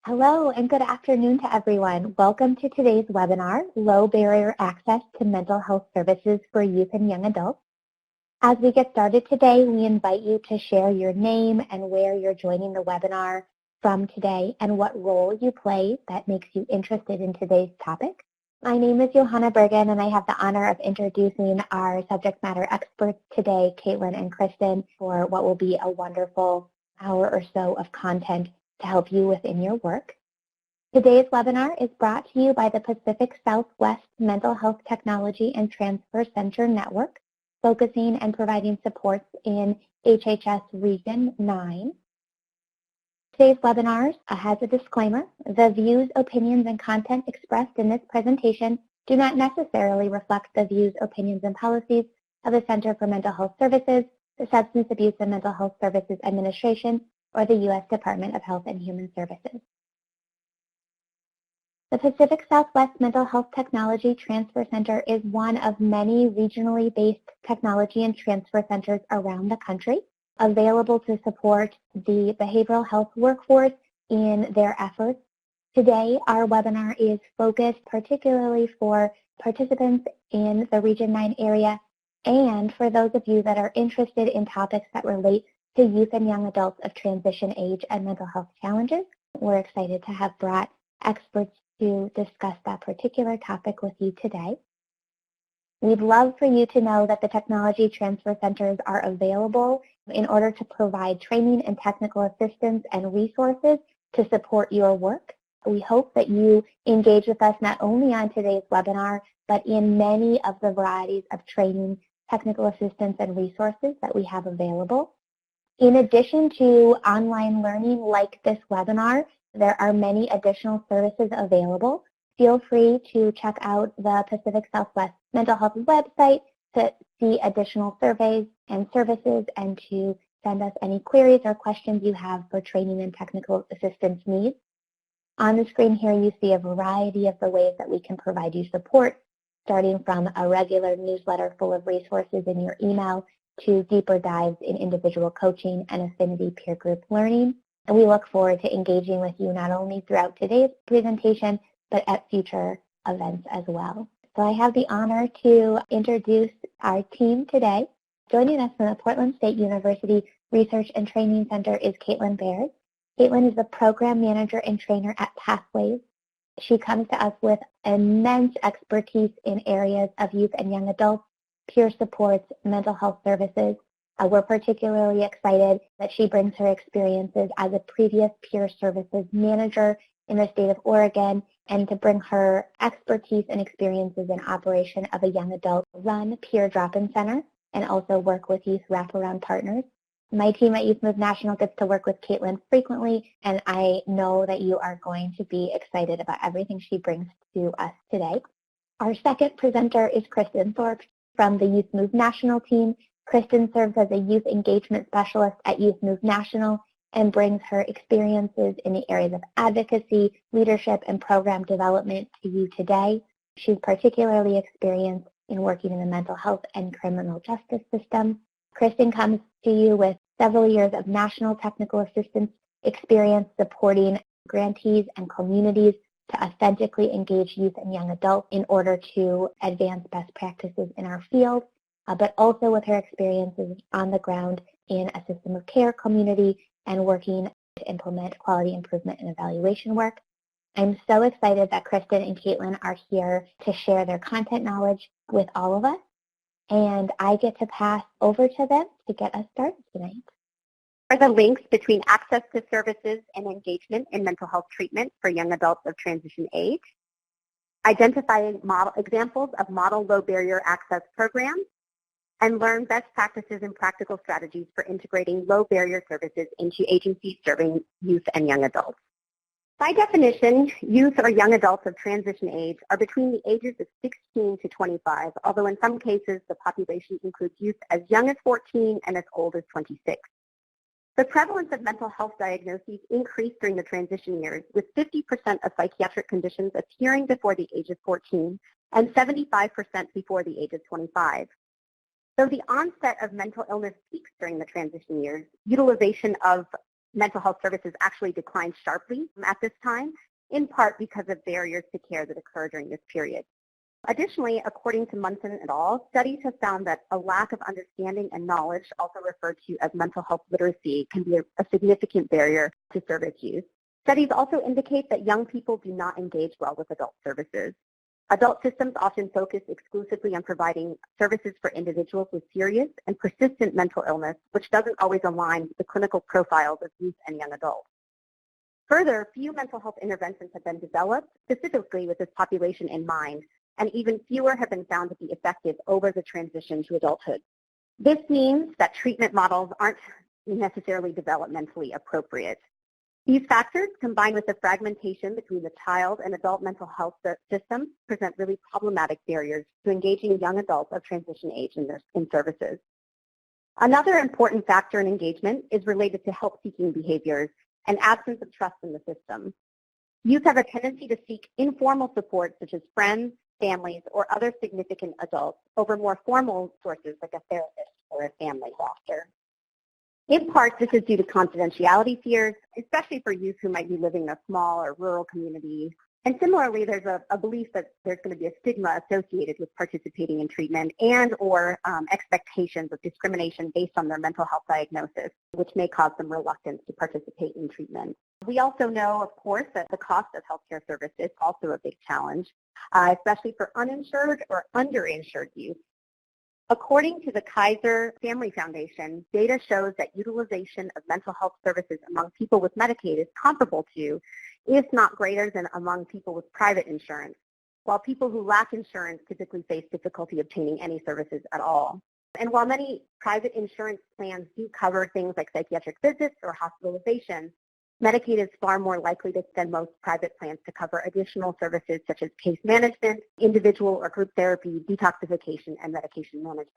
Hello and good afternoon to everyone. Welcome to today's webinar, Low Barrier Access to Mental Health Services for Youth and Young Adults. As we get started today, we invite you to share your name and where you're joining the webinar from today and what role you play that makes you interested in today's topic. My name is Johanna Bergen and I have the honor of introducing our subject matter experts today, Caitlin and Kristen, for what will be a wonderful hour or so of content to help you within your work. Today's webinar is brought to you by the Pacific Southwest Mental Health Technology and Transfer Center Network, focusing and providing supports in HHS Region 9. Today's webinar has a disclaimer. The views, opinions, and content expressed in this presentation do not necessarily reflect the views, opinions, and policies of the Center for Mental Health Services, the Substance Abuse and Mental Health Services Administration, or the U.S. Department of Health and Human Services. The Pacific Southwest Mental Health Technology Transfer Center is one of many regionally based technology and transfer centers around the country, available to support the behavioral health workforce in their efforts. Today, our webinar is focused particularly for participants in the Region 9 area and for those of you that are interested in topics that relate to youth and young adults of transition age and mental health challenges. We're excited to have brought experts to discuss that particular topic with you today. We'd love for you to know that the Technology Transfer Centers are available in order to provide training and technical assistance and resources to support your work. We hope that you engage with us not only on today's webinar, but in many of the varieties of training, technical assistance, and resources that we have available. In addition to online learning like this webinar, there are many additional services available. Feel free to check out the Pacific Southwest Mental Health website to see additional surveys and services and to send us any queries or questions you have for training and technical assistance needs. On the screen here, you see a variety of the ways that we can provide you support, starting from a regular newsletter full of resources in your email to deeper dives in individual coaching and affinity peer group learning. And we look forward to engaging with you not only throughout today's presentation, but at future events as well. So I have the honor to introduce our team today. Joining us from the Portland State University Research and Training Center is Caitlin Baird. Caitlin is the program manager and trainer at Pathways. She comes to us with immense expertise in areas of youth and young adults, peer supports, mental health services. We're particularly excited that she brings her experiences as a previous peer services manager in the state of Oregon and to bring her expertise and experiences in operation of a young adult run peer drop-in center and also work with youth wraparound partners. My team at Youth Move National gets to work with Caitlin frequently, and I know that you are going to be excited about everything she brings to us today. Our second presenter is Kristen Thorpe from the Youth Move National team. Kristen serves as a youth engagement specialist at Youth Move National and brings her experiences in the areas of advocacy, leadership, and program development to you today. She's particularly experienced in working in the mental health and criminal justice system. Kristen comes to you with several years of national technical assistance experience supporting grantees and communities to authentically engage youth and young adults in order to advance best practices in our field, but also with her experiences on the ground in a system of care community and working to implement quality improvement and evaluation work. I'm so excited that Kristen and Caitlin are here to share their content knowledge with all of us, and I get to pass over to them to get us started tonight. Are the links between access to services and engagement in mental health treatment for young adults of transition age, identifying examples of model low barrier access programs, and learn best practices and practical strategies for integrating low barrier services into agencies serving youth and young adults. By definition, youth or young adults of transition age are between the ages of 16 to 25, although in some cases the population includes youth as young as 14 and as old as 26. The prevalence of mental health diagnoses increased during the transition years, with 50% of psychiatric conditions appearing before the age of 14 and 75% before the age of 25. Though the onset of mental illness peaks during the transition years, utilization of mental health services actually declined sharply at this time, in part because of barriers to care that occur during this period. Additionally, according to Munson et al., studies have found that a lack of understanding and knowledge, also referred to as mental health literacy, can be a significant barrier to service use. Studies also indicate that young people do not engage well with adult services. Adult systems often focus exclusively on providing services for individuals with serious and persistent mental illness, which doesn't always align with the clinical profiles of youth and young adults. Further, few mental health interventions have been developed specifically with this population in mind, and even fewer have been found to be effective over the transition to adulthood. This means that treatment models aren't necessarily developmentally appropriate. These factors, combined with the fragmentation between the child and adult mental health systems, present really problematic barriers to engaging young adults of transition age in services. Another important factor in engagement is related to help-seeking behaviors and absence of trust in the system. Youth have a tendency to seek informal support such as friends, families, or other significant adults over more formal sources like a therapist or a family doctor. In part, this is due to confidentiality fears, especially for youth who might be living in a small or rural community. And similarly, there's a belief that there's going to be a stigma associated with participating in treatment and or expectations of discrimination based on their mental health diagnosis, which may cause some reluctance to participate in treatment. We also know, of course, that the cost of healthcare services is also a big challenge, especially for uninsured or underinsured youth. According to the Kaiser Family Foundation, data shows that utilization of mental health services among people with Medicaid is comparable to, if not greater than, among people with private insurance, while people who lack insurance typically face difficulty obtaining any services at all. And while many private insurance plans do cover things like psychiatric visits or hospitalization, Medicaid is far more likely than most private plans to cover additional services such as case management, individual or group therapy, detoxification, and medication management.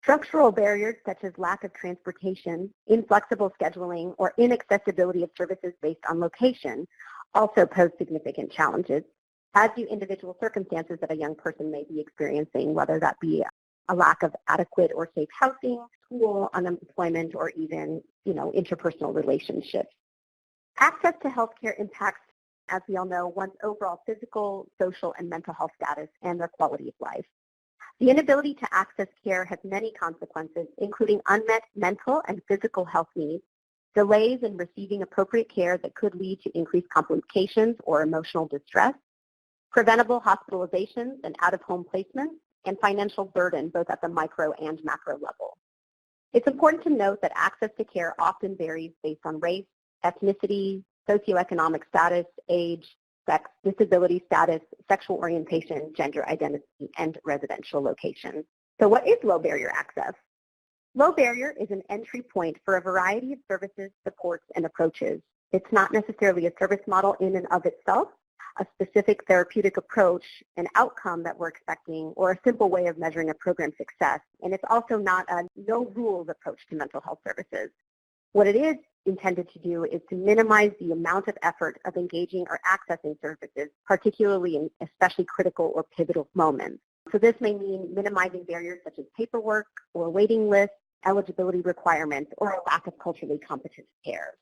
Structural barriers such as lack of transportation, inflexible scheduling, or inaccessibility of services based on location also pose significant challenges, as do individual circumstances that a young person may be experiencing, whether that be a lack of adequate or safe housing, school, unemployment, or even, interpersonal relationships. Access to healthcare impacts, as we all know, one's overall physical, social, and mental health status and their quality of life. The inability to access care has many consequences, including unmet mental and physical health needs, delays in receiving appropriate care that could lead to increased complications or emotional distress, preventable hospitalizations and out-of-home placements, and financial burden both at the micro and macro level. It's important to note that access to care often varies based on race, ethnicity, socioeconomic status, age, sex, disability status, sexual orientation, gender identity, and residential location. So what is low barrier access? Low barrier is an entry point for a variety of services, supports, and approaches. It's not necessarily a service model in and of itself, a specific therapeutic approach, an outcome that we're expecting, or a simple way of measuring a program's success. And it's also not a no-rules approach to mental health services. What it is intended to do is to minimize the amount of effort of engaging or accessing services, particularly in especially critical or pivotal moments. So this may mean minimizing barriers such as paperwork or waiting lists, eligibility requirements, or a lack of culturally competent care.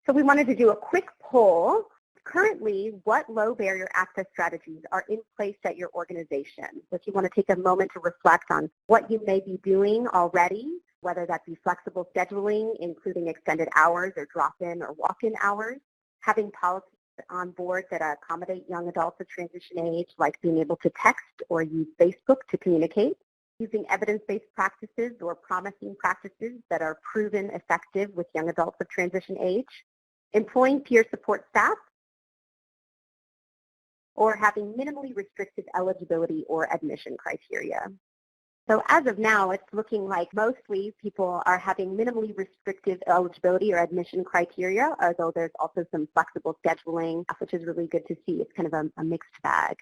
So we wanted to do a quick poll. Currently, what low barrier access strategies are in place at your organization? So if you want to take a moment to reflect on what you may be doing already, whether that be flexible scheduling, including extended hours or drop-in or walk-in hours, having policies on board that accommodate young adults of transition age, like being able to text or use Facebook to communicate, using evidence-based practices or promising practices that are proven effective with young adults of transition age, employing peer support staff, or having minimally restricted eligibility or admission criteria. So as of now, it's looking like mostly people are having minimally restrictive eligibility or admission criteria, although there's also some flexible scheduling, which is really good to see. It's kind of a mixed bag.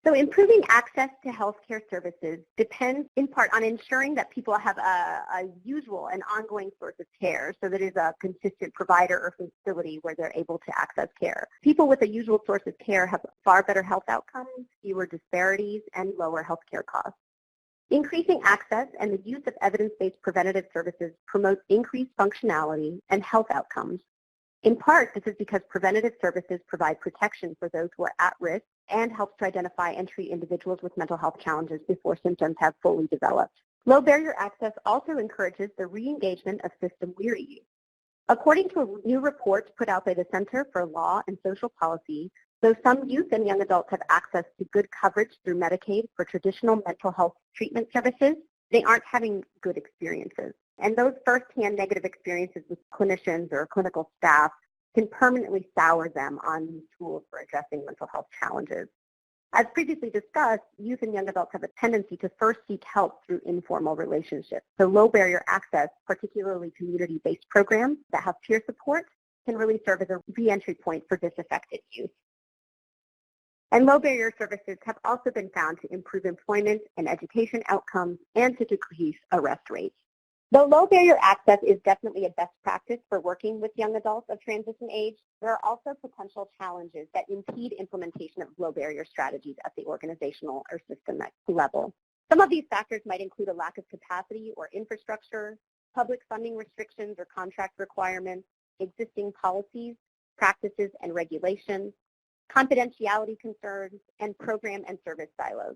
So improving access to healthcare services depends in part on ensuring that people have a usual and ongoing source of care, so that is a consistent provider or facility where they're able to access care. People with a usual source of care have far better health outcomes, fewer disparities, and lower healthcare costs. Increasing access and the use of evidence-based preventative services promotes increased functionality and health outcomes. In part, this is because preventative services provide protection for those who are at risk and helps to identify and treat individuals with mental health challenges before symptoms have fully developed. Low barrier access also encourages the re-engagement of system-weary youth. According to a new report put out by the Center for Law and Social Policy, though some youth and young adults have access to good coverage through Medicaid for traditional mental health treatment services, they aren't having good experiences. And those firsthand negative experiences with clinicians or clinical staff can permanently sour them on these tools for addressing mental health challenges. As previously discussed, youth and young adults have a tendency to first seek help through informal relationships. So low barrier access, particularly community-based programs that have peer support, can really serve as a re-entry point for disaffected youth. And low barrier services have also been found to improve employment and education outcomes and to decrease arrest rates. Though low barrier access is definitely a best practice for working with young adults of transition age, there are also potential challenges that impede implementation of low barrier strategies at the organizational or systemic level. Some of these factors might include a lack of capacity or infrastructure, public funding restrictions or contract requirements, existing policies, practices, and regulations, confidentiality concerns, and program and service silos.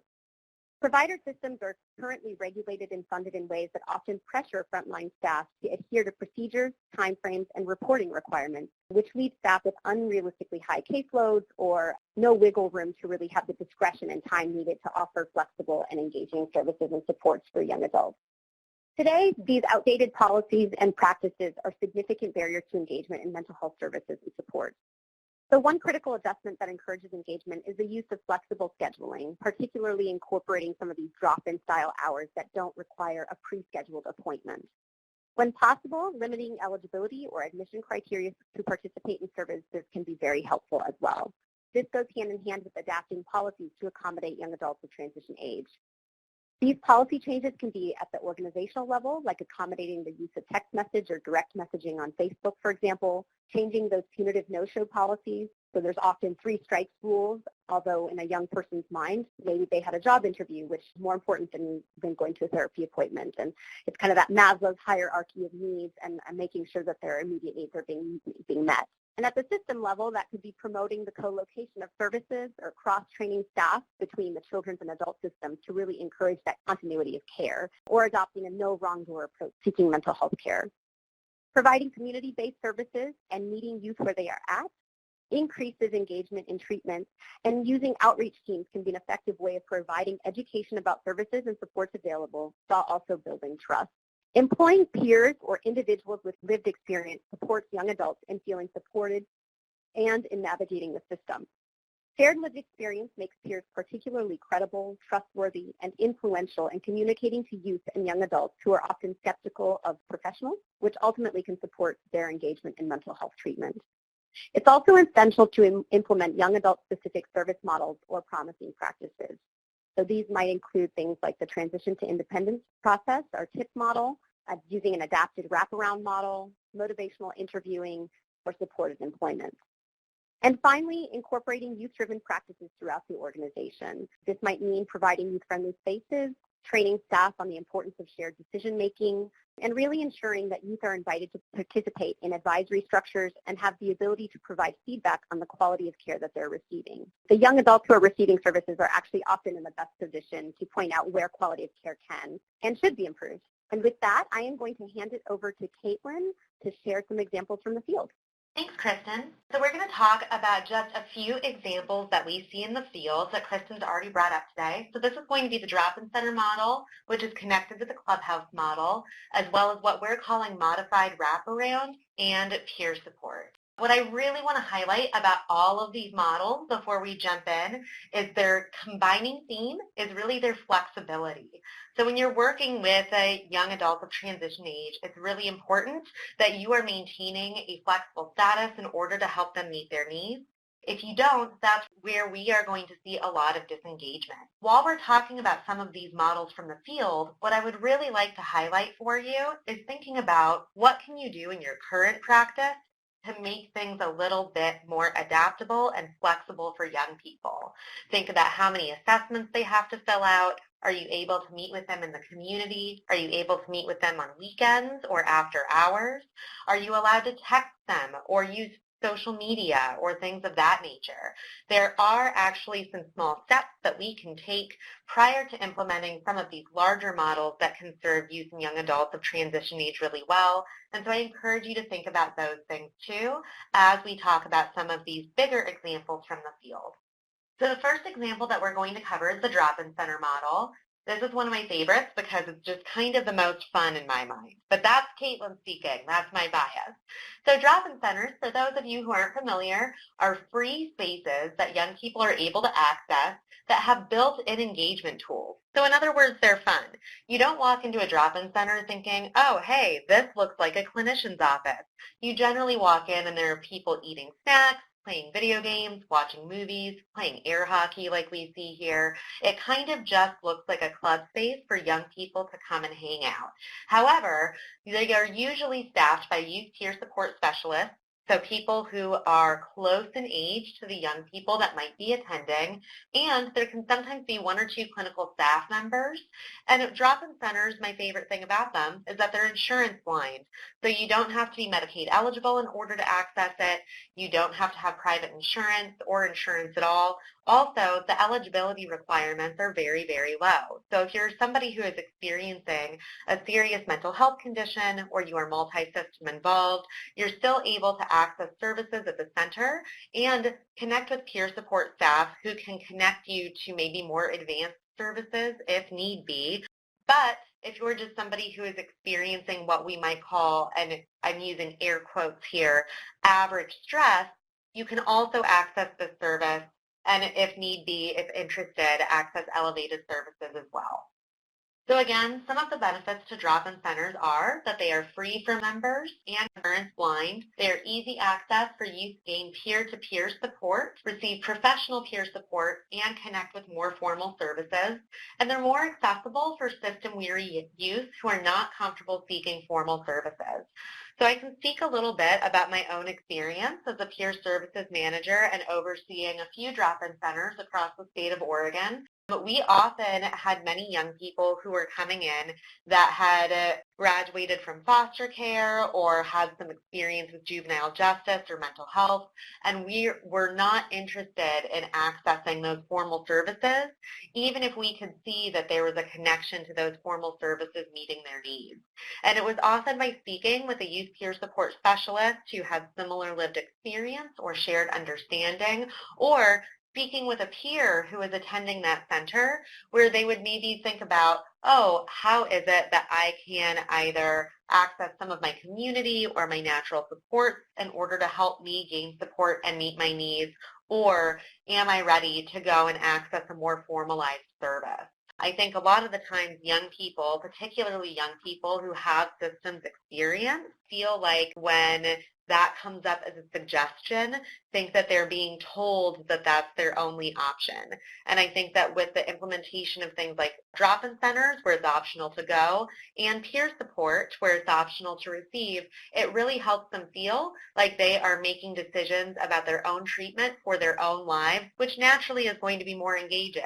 Provider systems are currently regulated and funded in ways that often pressure frontline staff to adhere to procedures, timeframes, and reporting requirements, which leaves staff with unrealistically high caseloads or no wiggle room to really have the discretion and time needed to offer flexible and engaging services and supports for young adults. Today, these outdated policies and practices are significant barriers to engagement in mental health services and support. So one critical adjustment that encourages engagement is the use of flexible scheduling, particularly incorporating some of these drop-in style hours that don't require a pre-scheduled appointment. When possible, limiting eligibility or admission criteria to participate in services can be very helpful as well. This goes hand in hand with adapting policies to accommodate young adults of transition age. These policy changes can be at the organizational level, like accommodating the use of text message or direct messaging on Facebook, for example, changing those punitive no-show policies. So there's often 3 strikes rules, although in a young person's mind, maybe they had a job interview, which is more important than going to a therapy appointment. And it's kind of that Maslow's hierarchy of needs and making sure that their immediate needs are being met. And at the system level, that could be promoting the co-location of services or cross-training staff between the children's and adult systems to really encourage that continuity of care, or adopting a no wrong door approach seeking mental health care. Providing community-based services and meeting youth where they are at increases engagement in treatment, and using outreach teams can be an effective way of providing education about services and supports available while also building trust. Employing peers or individuals with lived experience supports young adults in feeling supported and in navigating the system. Shared lived experience makes peers particularly credible, trustworthy, and influential in communicating to youth and young adults who are often skeptical of professionals, which ultimately can support their engagement in mental health treatment. It's also essential to implement young adult-specific service models or promising practices. So these might include things like the transition to independence process, our TIP model, using an adapted wraparound model, motivational interviewing, or supported employment. And finally, incorporating youth-driven practices throughout the organization. This might mean providing youth-friendly spaces, training staff on the importance of shared decision-making, and really ensuring that youth are invited to participate in advisory structures and have the ability to provide feedback on the quality of care that they're receiving. The young adults who are receiving services are actually often in the best position to point out where quality of care can and should be improved. And with that, I am going to hand it over to Caitlin to share some examples from the field. Thanks, Kristen. So we're going to talk about just a few examples that we see in the field that Kristen's already brought up today. So this is going to be the drop-in center model, which is connected to the clubhouse model, as well as what we're calling modified wraparound and peer support. What I really want to highlight about all of these models before we jump in is their combining theme is really their flexibility. So when you're working with a young adult of transition age, it's really important that you are maintaining a flexible status in order to help them meet their needs. If you don't, that's where we are going to see a lot of disengagement. While we're talking about some of these models from the field, what I would really like to highlight for you is thinking about what can you do in your current practice to make things a little bit more adaptable and flexible for young people. Think about how many assessments they have to fill out, Are you able to meet with them in the community? Are you able to meet with them on weekends or after hours? Are you allowed to text them or use social media or things of that nature? There are actually some small steps that we can take prior to implementing some of these larger models that can serve youth and young adults of transition age really well. And so I encourage you to think about those things too as we talk about some of these bigger examples from the field. So the first example that we're going to cover is the drop-in center model. This is one of my favorites because it's just kind of the most fun in my mind. But that's Caitlin speaking. That's my bias. So drop-in centers, for those of you who aren't familiar, are free spaces that young people are able to access that have built-in engagement tools. So in other words, they're fun. You don't walk into a drop-in center thinking, oh, hey, this looks like a clinician's office. You generally walk in and there are people eating snacks, playing video games, watching movies, playing air hockey like we see here. It kind of just looks like a club space for young people to come and hang out. However, they are usually staffed by youth peer support specialists, so people who are close in age to the young people that might be attending, and there can sometimes be one or two clinical staff members. And at drop-in centers, my favorite thing about them is that they're insurance blind, so you don't have to be Medicaid eligible in order to access it. You don't have to have private insurance or insurance at all. Also, the eligibility requirements are very, very low. So if you're somebody who is experiencing a serious mental health condition or you are multi-system involved, you're still able to access services at the center and connect with peer support staff who can connect you to maybe more advanced services if need be. But if you're just somebody who is experiencing what we might call, and I'm using air quotes here, average stress, you can also access this service and if need be, if interested, access elevated services as well. So again, some of the benefits to drop-in centers are that they are free for members and insurance blind. They are easy access for youth to gain peer-to-peer support, receive professional peer support, and connect with more formal services. And they're more accessible for system-weary youth who are not comfortable seeking formal services. So I can speak a little bit about my own experience as a peer services manager and overseeing a few drop-in centers across the state of Oregon. But we often had many young people who were coming in that had graduated from foster care or had some experience with juvenile justice or mental health, and we were not interested in accessing those formal services, even if we could see that there was a connection to those formal services meeting their needs. And it was often by speaking with a youth peer support specialist who had similar lived experience or shared understanding, or speaking with a peer who is attending that center where they would maybe think about, oh, how is it that I can either access some of my community or my natural support in order to help me gain support and meet my needs, or am I ready to go and access a more formalized service? I think a lot of the times young people, particularly young people who have systems experience, feel like when that comes up as a suggestion, think that they're being told that that's their only option. And I think that with the implementation of things like drop-in centers, where it's optional to go, and peer support, where it's optional to receive, it really helps them feel like they are making decisions about their own treatment for their own lives, which naturally is going to be more engaging.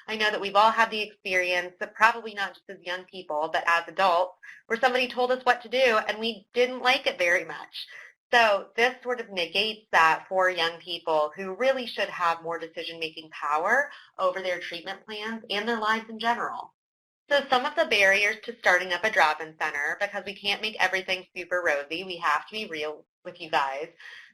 I know that we've all had the experience, but probably not just as young people, but as adults, where somebody told us what to do and we didn't like it very much. So this sort of negates that for young people who really should have more decision-making power over their treatment plans and their lives in general. So some of the barriers to starting up a drop-in center, because we can't make everything super rosy, we have to be real with you guys.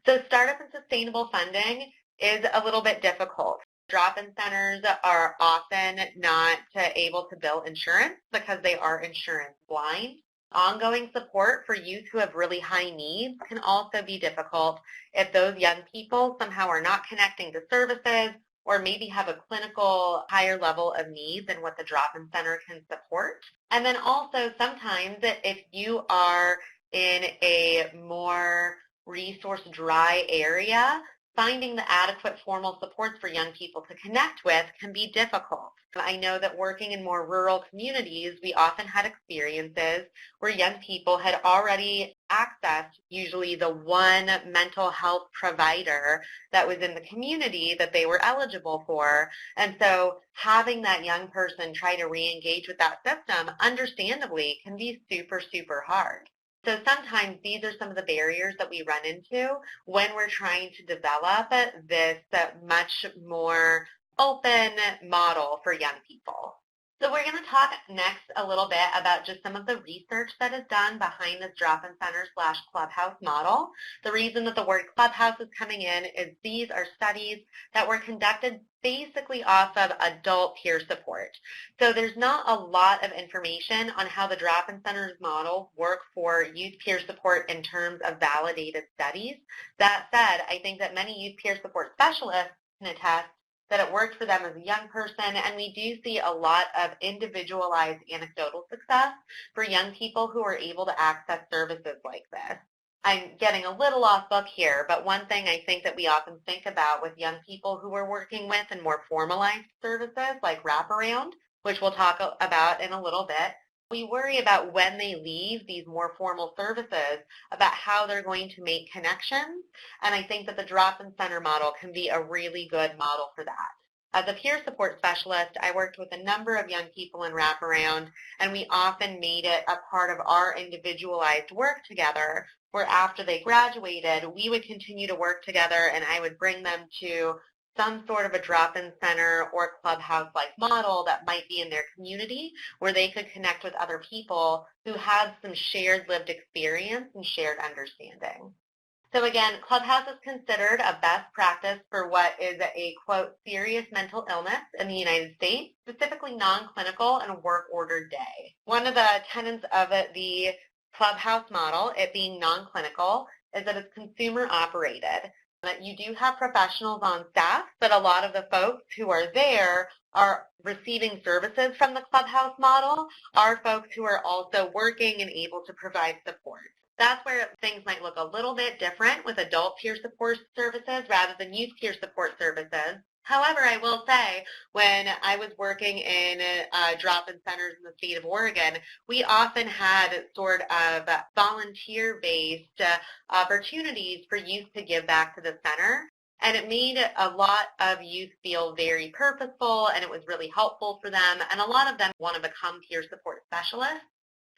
So startup and sustainable funding is a little bit difficult. Drop-in centers are often not able to bill insurance because they are insurance blind. Ongoing support for youth who have really high needs can also be difficult if those young people somehow are not connecting to services or maybe have a clinical higher level of need than what the drop-in center can support. And then also sometimes if you are in a more resource-dry area, finding the adequate formal supports for young people to connect with can be difficult. I know that working in more rural communities, we often had experiences where young people had already accessed usually the one mental health provider that was in the community that they were eligible for. And so having that young person try to re-engage with that system, understandably, can be super, super hard. So sometimes these are some of the barriers that we run into when we're trying to develop this much more open model for young people. So we're going to talk next a little bit about just some of the research that is done behind this drop-in center/clubhouse model. The reason that the word clubhouse is coming in is these are studies that were conducted basically off of adult peer support. So there's not a lot of information on how the drop-in centers model work for youth peer support in terms of validated studies. That said, I think that many youth peer support specialists can attest that it worked for them as a young person, and we do see a lot of individualized anecdotal success for young people who are able to access services like this. I'm getting a little off book here, but one thing I think that we often think about with young people who we're working with in more formalized services like Wraparound, which we'll talk about in a little bit, we worry about when they leave these more formal services about how they're going to make connections, and I think that the drop-in center model can be a really good model for that. As a peer support specialist, I worked with a number of young people in Wraparound, and we often made it a part of our individualized work together, where after they graduated, we would continue to work together, and I would bring them to some sort of a drop-in center or clubhouse-like model that might be in their community where they could connect with other people who had some shared lived experience and shared understanding. So again, Clubhouse is considered a best practice for what is a, quote, serious mental illness in the United States, specifically non-clinical and work-ordered day. One of the tenets of the Clubhouse model, it being non-clinical, is that it's consumer-operated. You do have professionals on staff, but a lot of the folks who are there are receiving services from the Clubhouse model are folks who are also working and able to provide support. That's where things might look a little bit different with adult peer support services rather than youth peer support services. However, I will say, when I was working in drop-in centers in the state of Oregon, we often had sort of volunteer-based opportunities for youth to give back to the center. And it made a lot of youth feel very purposeful, and it was really helpful for them. And a lot of them want to become peer support specialists.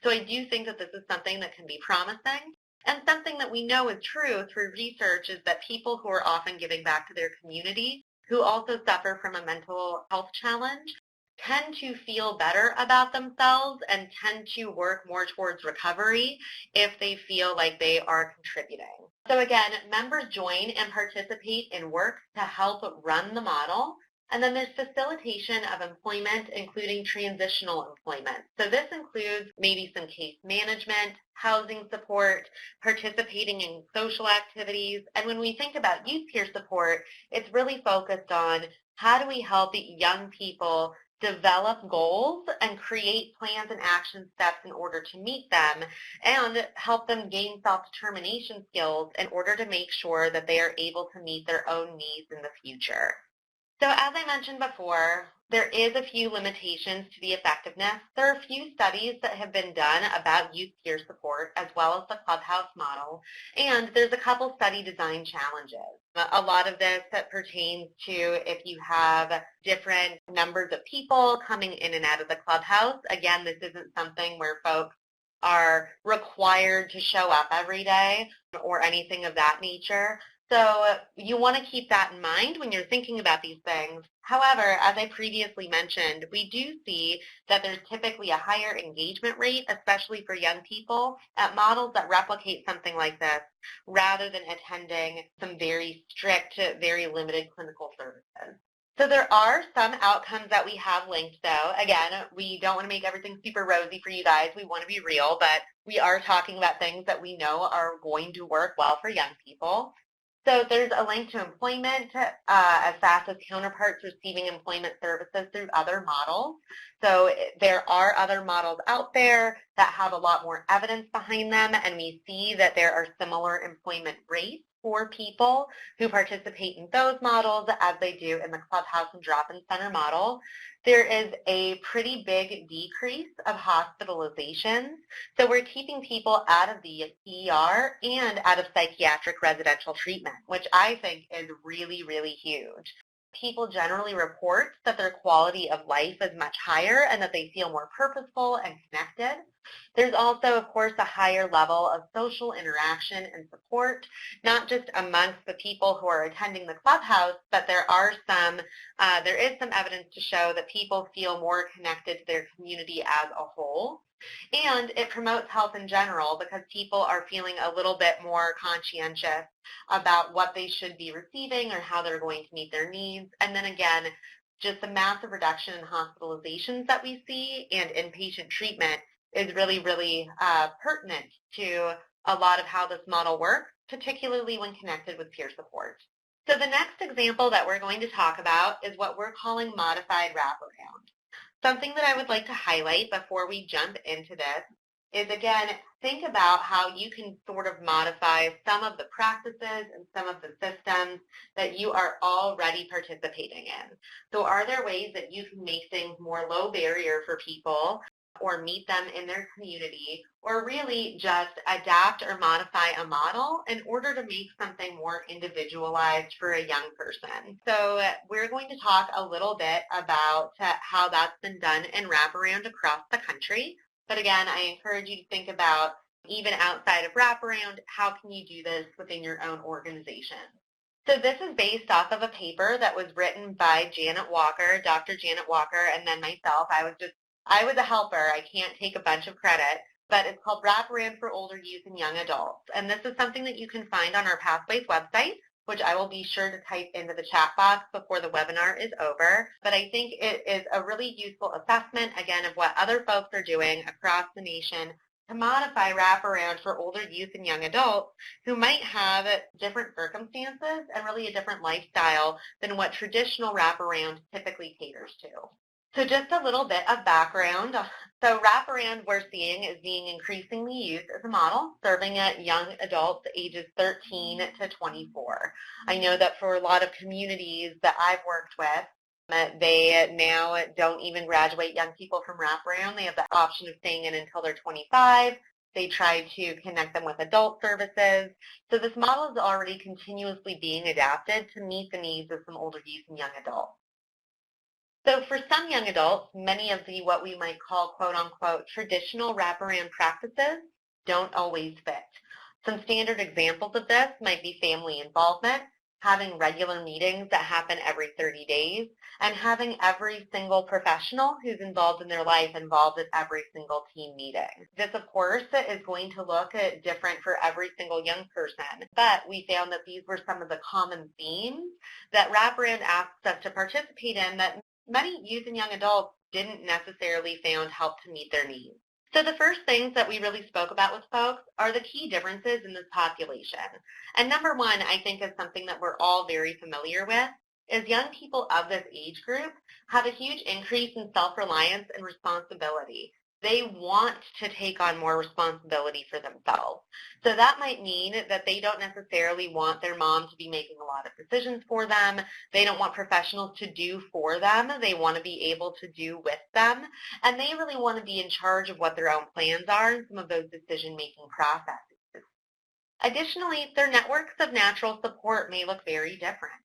So I do think that this is something that can be promising. And something that we know is true through research is that people who are often giving back to their community, who also suffer from a mental health challenge, tend to feel better about themselves and tend to work more towards recovery if they feel like they are contributing. So again, members join and participate in work to help run the model. And then there's facilitation of employment, including transitional employment. So this includes maybe some case management, housing support, participating in social activities. And when we think about youth peer support, it's really focused on how do we help young people develop goals and create plans and action steps in order to meet them, and help them gain self-determination skills in order to make sure that they are able to meet their own needs in the future. So as I mentioned before, there is a few limitations to the effectiveness. There are a few studies that have been done about youth peer support as well as the Clubhouse model, and there's a couple study design challenges. A lot of this that pertains to if you have different numbers of people coming in and out of the Clubhouse. Again, this isn't something where folks are required to show up every day or anything of that nature. So you want to keep that in mind when you're thinking about these things. However, as I previously mentioned, we do see that there's typically a higher engagement rate, especially for young people, at models that replicate something like this rather than attending some very strict, very limited clinical services. So there are some outcomes that we have linked, though. Again, we don't want to make everything super rosy for you guys. We want to be real, but we are talking about things that we know are going to work well for young people. So there's a link to employment as fast as counterparts receiving employment services through other models. So there are other models out there that have a lot more evidence behind them, and we see that there are similar employment rates for people who participate in those models as they do in the Clubhouse and drop-in center model. there is a pretty big decrease of hospitalizations. So we're keeping people out of the ER and out of psychiatric residential treatment, which I think is really, really huge. People generally report that their quality of life is much higher and that they feel more purposeful and connected. There's also, of course, a higher level of social interaction and support, not just amongst the people who are attending the clubhouse, but there is some evidence to show that people feel more connected to their community as a whole. And it promotes health in general because people are feeling a little bit more conscientious about what they should be receiving or how they're going to meet their needs. And then again, just the massive reduction in hospitalizations that we see and inpatient treatment is really, really pertinent to a lot of how this model works, particularly when connected with peer support. So the next example that we're going to talk about is what we're calling modified wraparound. Something that I would like to highlight before we jump into this is, again, think about how you can sort of modify some of the practices and some of the systems that you are already participating in. So are there ways that you can make things more low barrier for people or meet them in their community, or really just adapt or modify a model in order to make something more individualized for a young person? So we're going to talk a little bit about how that's been done in Wraparound across the country. But again, I encourage you to think about, even outside of Wraparound, how can you do this within your own organization? So this is based off of a paper that was written by Janet Walker, Dr. Janet Walker, and then myself. I was a helper. I can't take a bunch of credit, but it's called Wraparound for Older Youth and Young Adults. And this is something that you can find on our Pathways website, which I will be sure to type into the chat box before the webinar is over. But I think it is a really useful assessment, again, of what other folks are doing across the nation to modify Wraparound for older youth and young adults who might have different circumstances and really a different lifestyle than what traditional Wraparound typically caters to. So just a little bit of background. So Wraparound we're seeing is being increasingly used as a model, serving at young adults ages 13 to 24. I know that for a lot of communities that I've worked with, they now don't even graduate young people from Wraparound. They have the option of staying in until they're 25. They try to connect them with adult services. So this model is already continuously being adapted to meet the needs of some older youth and young adults. So for some young adults, many of the what we might call quote-unquote traditional Wraparound practices don't always fit. Some standard examples of this might be family involvement, having regular meetings that happen every 30 days, and having every single professional who's involved in their life involved at every single team meeting. This, of course, is going to look different for every single young person, but we found that these were some of the common themes that Wraparound asks us to participate in that many youth and young adults didn't necessarily found help to meet their needs. So the first things that we really spoke about with folks are the key differences in this population. And number one, I think, is something that we're all very familiar with, is young people of this age group have a huge increase in self-reliance and responsibility. They want to take on more responsibility for themselves. So that might mean that they don't necessarily want their mom to be making a lot of decisions for them. They don't want professionals to do for them. They want to be able to do with them. And they really want to be in charge of what their own plans are and some of those decision-making processes. Additionally, their networks of natural support may look very different.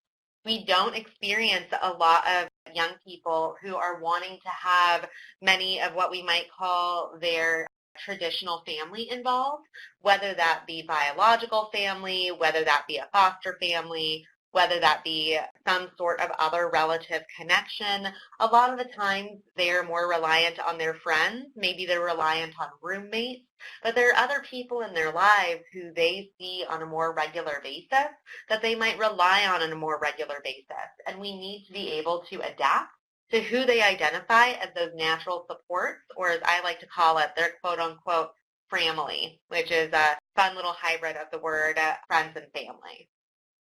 We don't experience a lot of young people who are wanting to have many of what we might call their traditional family involved, whether that be biological family, whether that be a foster family, whether that be some sort of other relative connection. A lot of the times they're more reliant on their friends. Maybe they're reliant on roommates. But there are other people in their lives who they see on a more regular basis that they might rely on a more regular basis. And we need to be able to adapt to who they identify as those natural supports, or as I like to call it, their quote-unquote family, which is a fun little hybrid of the word friends and family.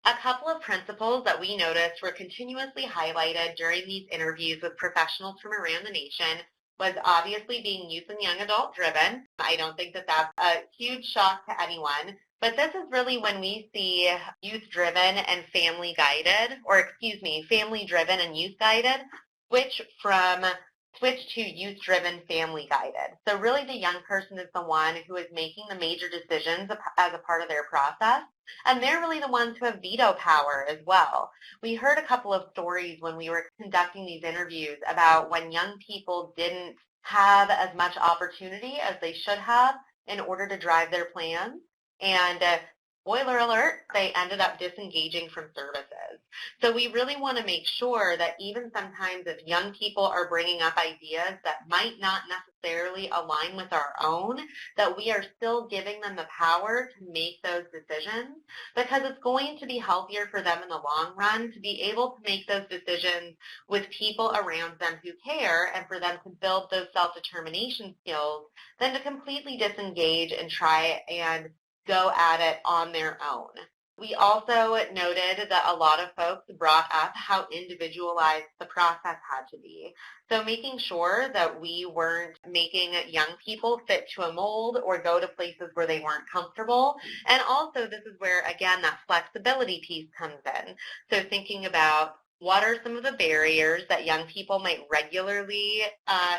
A couple of principles that we noticed were continuously highlighted during these interviews with professionals from around the nation was obviously being youth and young adult driven. I don't think that that's a huge shock to anyone, but this is really when we see youth driven and family guided, or family driven and youth guided, switch to youth-driven, family-guided. So really the young person is the one who is making the major decisions as a part of their process, and they're really the ones who have veto power as well. We heard a couple of stories when we were conducting these interviews about when young people didn't have as much opportunity as they should have in order to drive their plans, and spoiler alert, they ended up disengaging from services. So we really want to make sure that even sometimes if young people are bringing up ideas that might not necessarily align with our own, that we are still giving them the power to make those decisions, because it's going to be healthier for them in the long run to be able to make those decisions with people around them who care, and for them to build those self-determination skills than to completely disengage and try and go at it on their own. We also noted that a lot of folks brought up how individualized the process had to be. So making sure that we weren't making young people fit to a mold or go to places where they weren't comfortable. And also this is where, again, that flexibility piece comes in. So thinking about what are some of the barriers that young people might regularly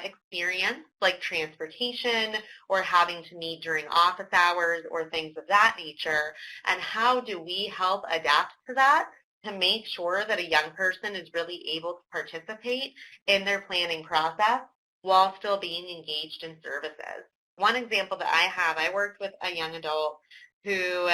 experience, like transportation or having to meet during office hours or things of that nature, and how do we help adapt to that to make sure that a young person is really able to participate in their planning process while still being engaged in services. One example that I worked with a young adult who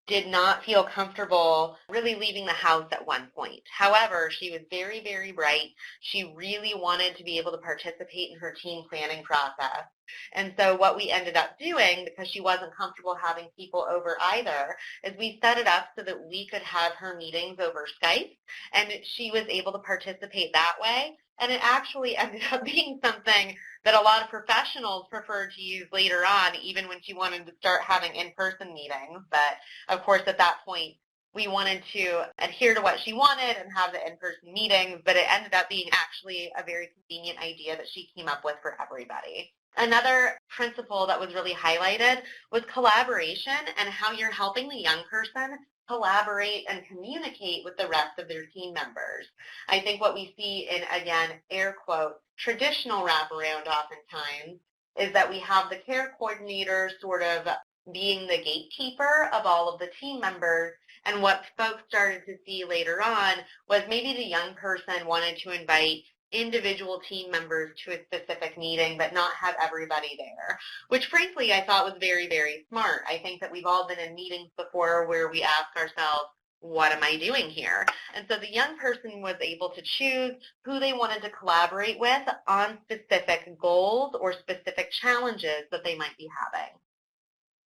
did not feel comfortable really leaving the house at one point. However, she was very, very bright. She really wanted to be able to participate in her team planning process. And so what we ended up doing, because she wasn't comfortable having people over either, is we set it up so that we could have her meetings over Skype, and she was able to participate that way. And it actually ended up being something that a lot of professionals preferred to use later on, even when she wanted to start having in-person meetings. But of course, at that point, we wanted to adhere to what she wanted and have the in-person meetings, but it ended up being actually a very convenient idea that she came up with for everybody. Another principle that was really highlighted was collaboration and how you're helping the young person collaborate and communicate with the rest of their team members. I think what we see in, again, air quotes, traditional wraparound oftentimes is that we have the care coordinator sort of being the gatekeeper of all of the team members, and what folks started to see later on was maybe the young person wanted to invite individual team members to a specific meeting but not have everybody there, which frankly I thought was very, very smart. I think that we've all been in meetings before where we ask ourselves, what am I doing here? And so the young person was able to choose who they wanted to collaborate with on specific goals or specific challenges that they might be having.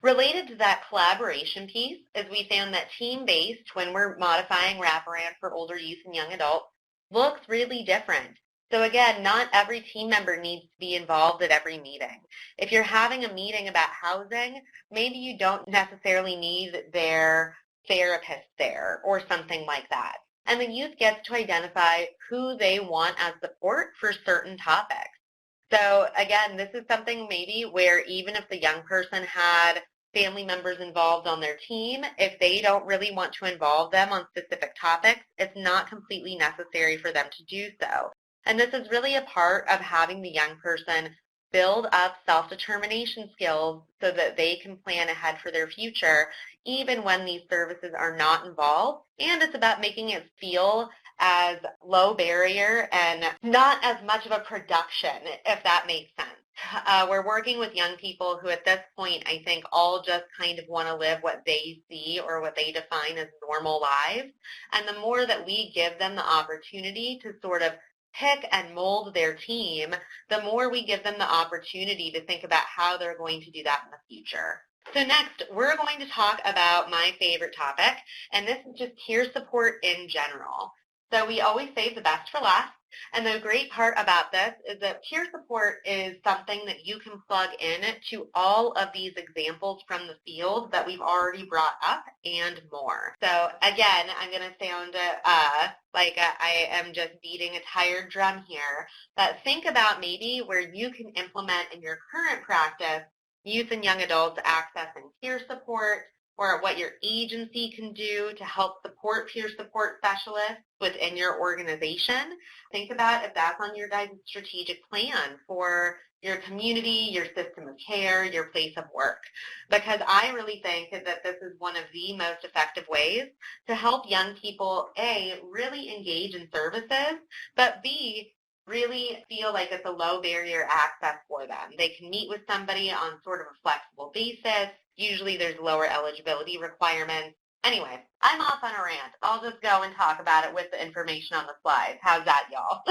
Related to that collaboration piece is we found that team-based, when we're modifying wraparound for older youth and young adults, looks really different. So again, not every team member needs to be involved at every meeting. If you're having a meeting about housing, maybe you don't necessarily need their therapist there or something like that. And the youth gets to identify who they want as support for certain topics. So again, this is something maybe where even if the young person had family members involved on their team, if they don't really want to involve them on specific topics, it's not completely necessary for them to do so. And this is really a part of having the young person build up self-determination skills so that they can plan ahead for their future, even when these services are not involved. And it's about making it feel as low barrier and not as much of a production, if that makes sense. We're working with young people who at this point I think all just kind of want to live what they see or what they define as normal lives. And the more that we give them the opportunity to sort of pick and mold their team, the more we give them the opportunity to think about how they're going to do that in the future. So next, we're going to talk about my favorite topic, and this is just peer support in general. So we always save the best for last, and the great part about this is that peer support is something that you can plug in to all of these examples from the field that we've already brought up and more. So again, I'm going to sound like I am just beating a tired drum here, but think about maybe where you can implement in your current practice youth and young adults accessing peer support, or what your agency can do to help support peer support specialists within your organization. Think about if that's on your guys' strategic plan for your community, your system of care, your place of work. Because I really think that this is one of the most effective ways to help young people, A, really engage in services, but B, really feel like it's a low barrier access for them. They can meet with somebody on sort of a flexible basis. Usually there's lower eligibility requirements. Anyway, I'm off on a rant. I'll just go and talk about it with the information on the slides. How's that, y'all?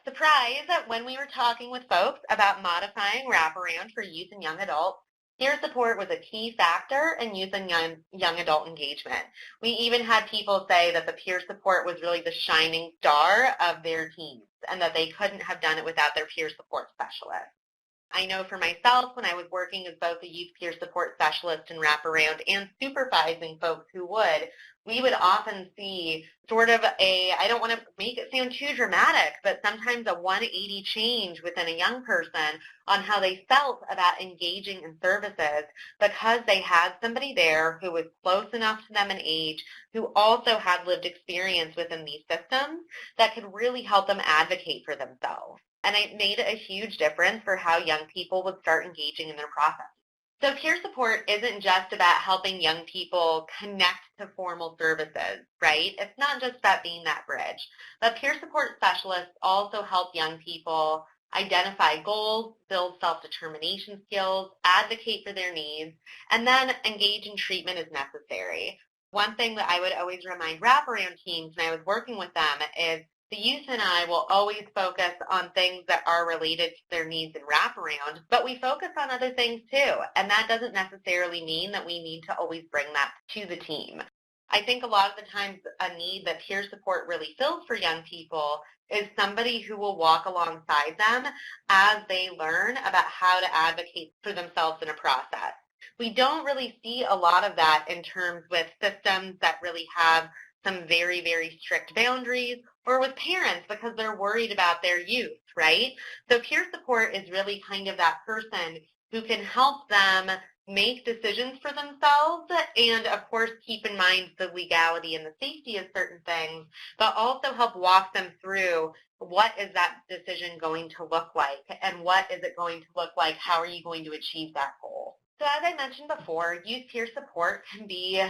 Surprise, when we were talking with folks about modifying Wraparound for youth and young adults, peer support was a key factor in youth and young adult engagement. We even had people say that the peer support was really the shining star of their teams and that they couldn't have done it without their peer support specialist. I know for myself, when I was working as both a youth peer support specialist in Wraparound and supervising folks who would, we would often see sort of I don't want to make it sound too dramatic, but sometimes a 180 change within a young person on how they felt about engaging in services because they had somebody there who was close enough to them in age, who also had lived experience within these systems that could really help them advocate for themselves. And it made a huge difference for how young people would start engaging in their process. So peer support isn't just about helping young people connect to formal services, right? It's not just about being that bridge. But peer support specialists also help young people identify goals, build self-determination skills, advocate for their needs, and then engage in treatment as necessary. One thing that I would always remind Wraparound teams when I was working with them is the youth and I will always focus on things that are related to their needs in Wraparound, but we focus on other things too, and that doesn't necessarily mean that we need to always bring that to the team. I think a lot of the times a need that peer support really fills for young people is somebody who will walk alongside them as they learn about how to advocate for themselves in a process. We don't really see a lot of that in terms with systems that really have some very, very strict boundaries, or with parents because they're worried about their youth, right? So peer support is really kind of that person who can help them make decisions for themselves and, of course, keep in mind the legality and the safety of certain things, but also help walk them through what is that decision going to look like and what is it going to look like, how are you going to achieve that goal. So as I mentioned before, youth peer support can be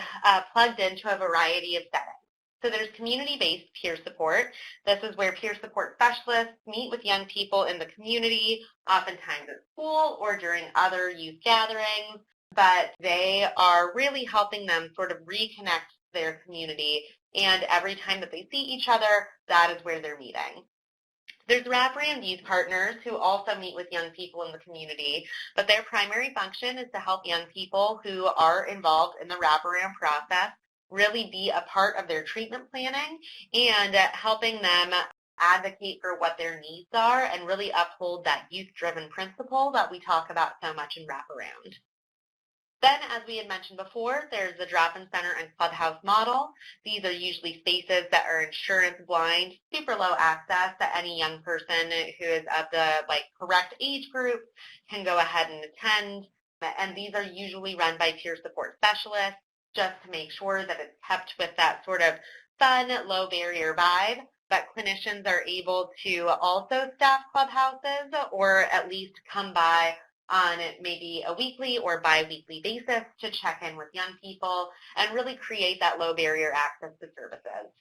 plugged into a variety of settings. So there's community-based peer support. This is where peer support specialists meet with young people in the community, oftentimes at school or during other youth gatherings, but they are really helping them sort of reconnect their community, and every time that they see each other, that is where they're meeting. There's Wraparound Youth Partners who also meet with young people in the community, but their primary function is to help young people who are involved in the Wraparound process really be a part of their treatment planning and helping them advocate for what their needs are and really uphold that youth-driven principle that we talk about so much in Wraparound. Then, as we had mentioned before, there's the drop-in center and clubhouse model. These are usually spaces that are insurance blind, super low access that any young person who is of the correct age group can go ahead and attend. And these are usually run by peer support specialists, just to make sure that it's kept with that sort of fun, low barrier vibe, but clinicians are able to also staff clubhouses or at least come by on maybe a weekly or bi-weekly basis to check in with young people and really create that low barrier access to services.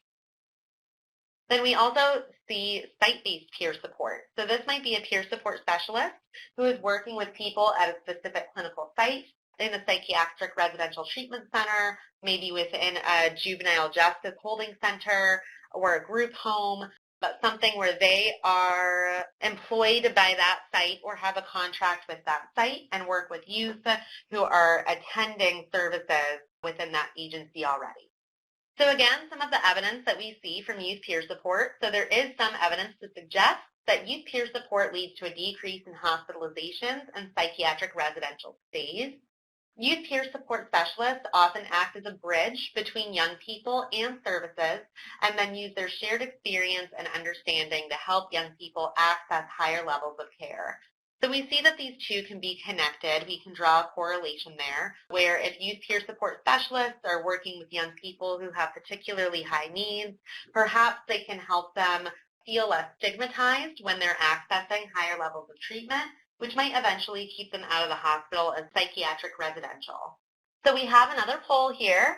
Then we also see site-based peer support. So this might be a peer support specialist who is working with people at a specific clinical site in a psychiatric residential treatment center, maybe within a juvenile justice holding center or a group home, but something where they are employed by that site or have a contract with that site and work with youth who are attending services within that agency already. So again, some of the evidence that we see from youth peer support, so there is some evidence to suggest that youth peer support leads to a decrease in hospitalizations and psychiatric residential stays. Youth peer support specialists often act as a bridge between young people and services and then use their shared experience and understanding to help young people access higher levels of care. So we see that these two can be connected. We can draw a correlation there, where if youth peer support specialists are working with young people who have particularly high needs, perhaps they can help them feel less stigmatized when they're accessing higher levels of treatment, which might eventually keep them out of the hospital as psychiatric residential. So we have another poll here.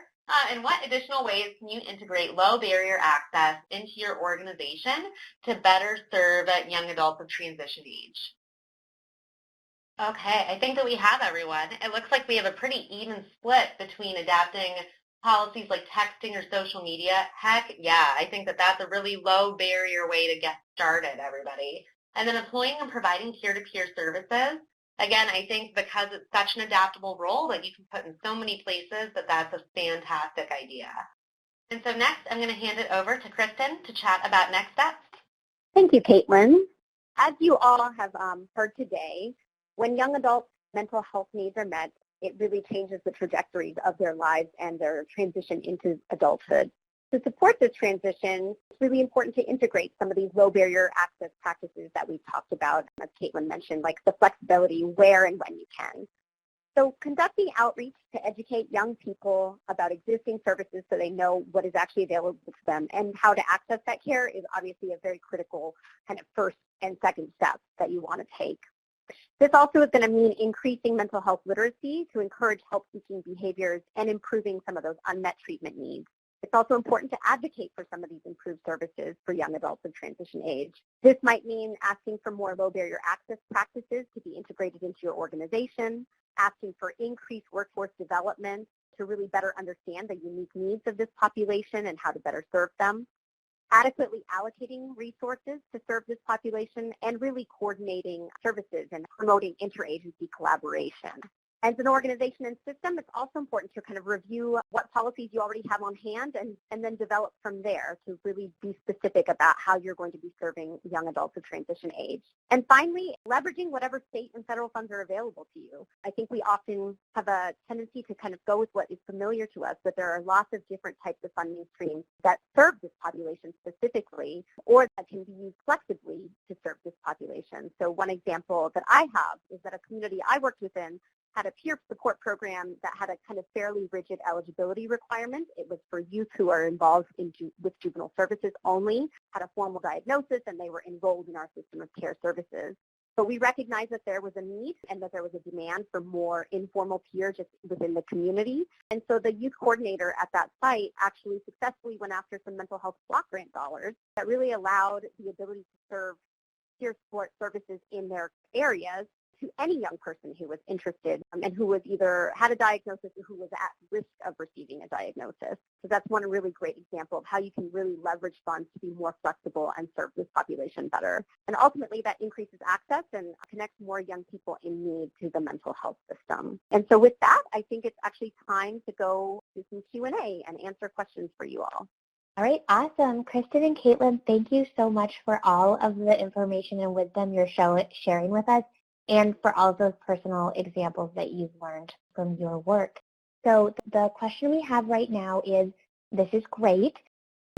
In what additional ways can you integrate low barrier access into your organization to better serve young adults of transition age? Okay, I think that we have everyone. It looks like we have a pretty even split between adapting policies like texting or social media. Heck, yeah, I think that that's a really low barrier way to get started, everybody. And then employing and providing peer-to-peer services. Again, I think because it's such an adaptable role that you can put in so many places that that's a fantastic idea. And so next, I'm going to hand it over to Kristen to chat about next steps. Thank you, Caitlin. As you all have heard today, when young adults' mental health needs are met, it really changes the trajectories of their lives and their transition into adulthood. To support this transition, it's really important to integrate some of these low barrier access practices that we've talked about, as Caitlin mentioned, like the flexibility where and when you can. So conducting outreach to educate young people about existing services so they know what is actually available to them and how to access that care is obviously a very critical kind of first and second step that you want to take. This also is going to mean increasing mental health literacy to encourage help-seeking behaviors and improving some of those unmet treatment needs. It's also important to advocate for some of these improved services for young adults of transition age. This might mean asking for more low-barrier access practices to be integrated into your organization, asking for increased workforce development to really better understand the unique needs of this population and how to better serve them, adequately allocating resources to serve this population, and really coordinating services and promoting interagency collaboration. As an organization and system, it's also important to kind of review what policies you already have on hand and then develop from there to really be specific about how you're going to be serving young adults of transition age. And finally, leveraging whatever state and federal funds are available to you. I think we often have a tendency to kind of go with what is familiar to us, but there are lots of different types of funding streams that serve this population specifically or that can be used flexibly to serve this population. So one example that I have is that a community I worked within had a peer support program that had a kind of fairly rigid eligibility requirement. It was for youth who are involved with juvenile services only, had a formal diagnosis, and they were enrolled in our system of care services. But we recognized that there was a need and that there was a demand for more informal peer just within the community. And so the youth coordinator at that site actually successfully went after some mental health block grant dollars that really allowed the ability to serve peer support services in their areas to any young person who was interested and who was either had a diagnosis or who was at risk of receiving a diagnosis. So that's one really great example of how you can really leverage funds to be more flexible and serve this population better. And ultimately that increases access and connects more young people in need to the mental health system. And so with that, I think it's actually time to go do some Q&A and answer questions for you all. All right, awesome. Kristen and Caitlin, thank you so much for all of the information and wisdom you're sharing with us, and for all of those personal examples that you've learned from your work. So the question we have right now is, this is great,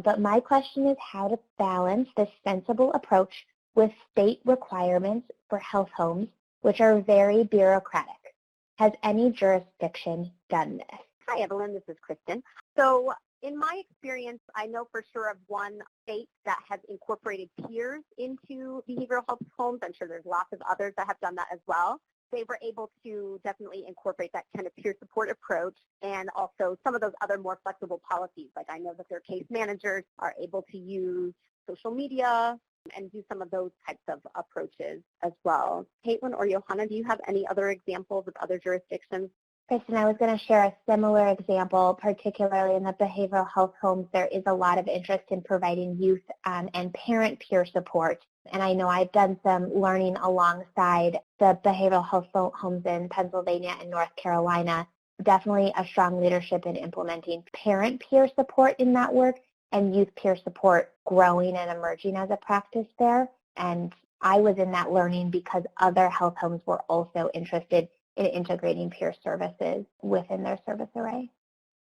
but my question is how to balance this sensible approach with state requirements for health homes, which are very bureaucratic. Has any jurisdiction done this? Hi, Evelyn. This is Kristen. So in my experience, I know for sure of one state that has incorporated peers into behavioral health homes. I'm sure there's lots of others that have done that as well. They were able to definitely incorporate that kind of peer support approach and also some of those other more flexible policies. Like I know that their case managers are able to use social media and do some of those types of approaches as well. Caitlin or Johanna, do you have any other examples of other jurisdictions? Kristen, I was going to share a similar example, particularly in the behavioral health homes. There is a lot of interest in providing youth and parent peer support. And I know I've done some learning alongside the behavioral health homes in Pennsylvania and North Carolina. Definitely a strong leadership in implementing parent peer support in that work and youth peer support growing and emerging as a practice there. And I was in that learning because other health homes were also interested in integrating peer services within their service array.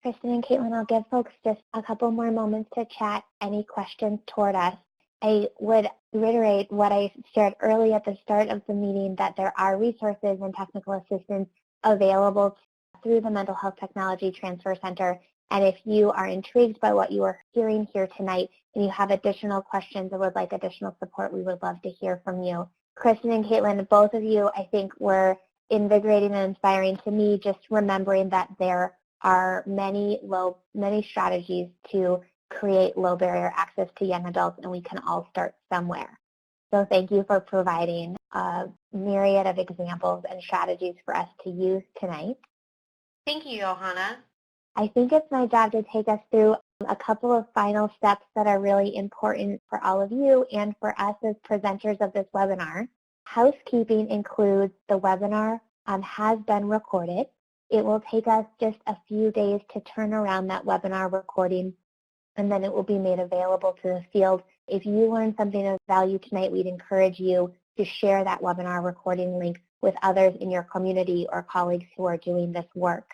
Kristen and Caitlin, I'll give folks just a couple more moments to chat any questions toward us. I would reiterate what I shared early at the start of the meeting, that there are resources and technical assistance available through the Mental Health Technology Transfer Center. And if you are intrigued by what you are hearing here tonight and you have additional questions or would like additional support, we would love to hear from you. Kristen and Caitlin, both of you, I think, were invigorating and inspiring to me, just remembering that there are many strategies to create low barrier access to young adults, and we can all start somewhere. So thank you for providing a myriad of examples and strategies for us to use tonight. Thank you, Johanna. I think it's my job to take us through a couple of final steps that are really important for all of you and for us as presenters of this webinar. Housekeeping includes the webinar has been recorded. It will take us just a few days to turn around that webinar recording, and then it will be made available to the field. If you learned something of value tonight, we'd encourage you to share that webinar recording link with others in your community or colleagues who are doing this work.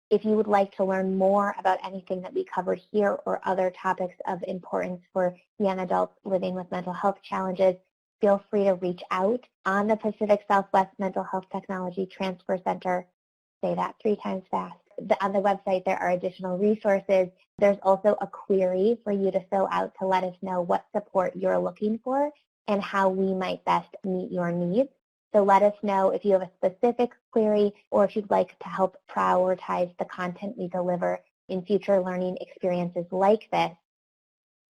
If you would like to learn more about anything that we covered here or other topics of importance for young adults living with mental health challenges, feel free to reach out. On the Pacific Southwest Mental Health Technology Transfer Center, say that 3 times fast. On the website, there are additional resources. There's also a query for you to fill out to let us know what support you're looking for and how we might best meet your needs. So let us know if you have a specific query or if you'd like to help prioritize the content we deliver in future learning experiences like this.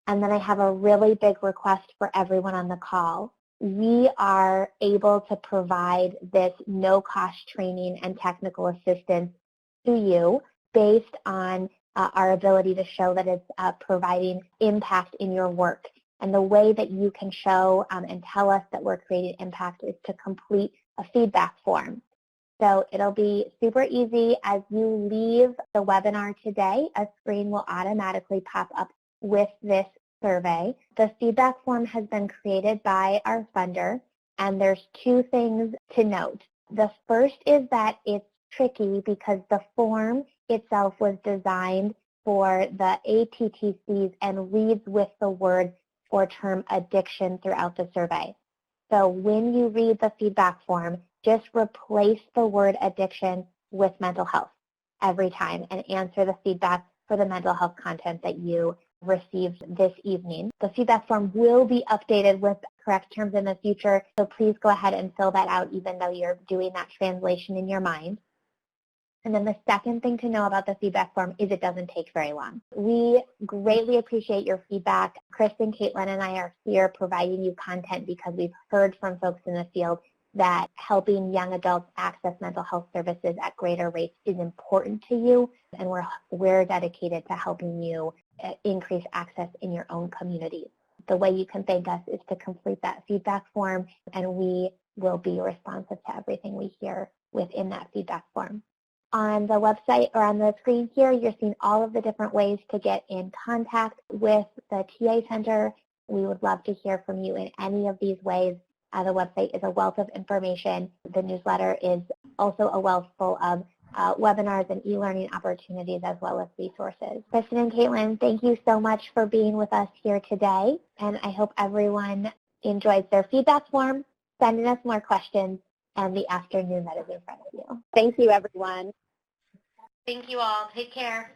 And then I have a really big request for everyone on the call. We are able to provide this no-cost training and technical assistance to you based on our ability to show that it's providing impact in your work. And the way that you can show and tell us that we're creating impact is to complete a feedback form. So it'll be super easy. As you leave the webinar today, a screen will automatically pop up with this survey. The feedback form has been created by our funder, and there's 2 things to note. The first is that it's tricky because the form itself was designed for the ATTCs and reads with the word or term addiction throughout the survey. So when you read the feedback form, just replace the word addiction with mental health every time and answer the feedback for the mental health content that you received this evening. The feedback form will be updated with correct terms in the future, so please go ahead and fill that out even though you're doing that translation in your mind. And then the second thing to know about the feedback form is it doesn't take very long. We greatly appreciate your feedback. Kristen, Caitlin, and I are here providing you content because we've heard from folks in the field that helping young adults access mental health services at greater rates is important to you, and we're dedicated to helping you increase access in your own communities. The way you can thank us is to complete that feedback form, and we will be responsive to everything we hear within that feedback form. On the website or on the screen here, you're seeing all of the different ways to get in contact with the TA Center. We would love to hear from you in any of these ways. The website is a wealth of information. The newsletter is also a wealth full of webinars and e-learning opportunities as well as resources. Kristen and Caitlin, thank you so much for being with us here today, and I hope everyone enjoys their feedback form, sending us more questions, and the afternoon that is in front of you. Thank you, everyone. Thank you all. Take care.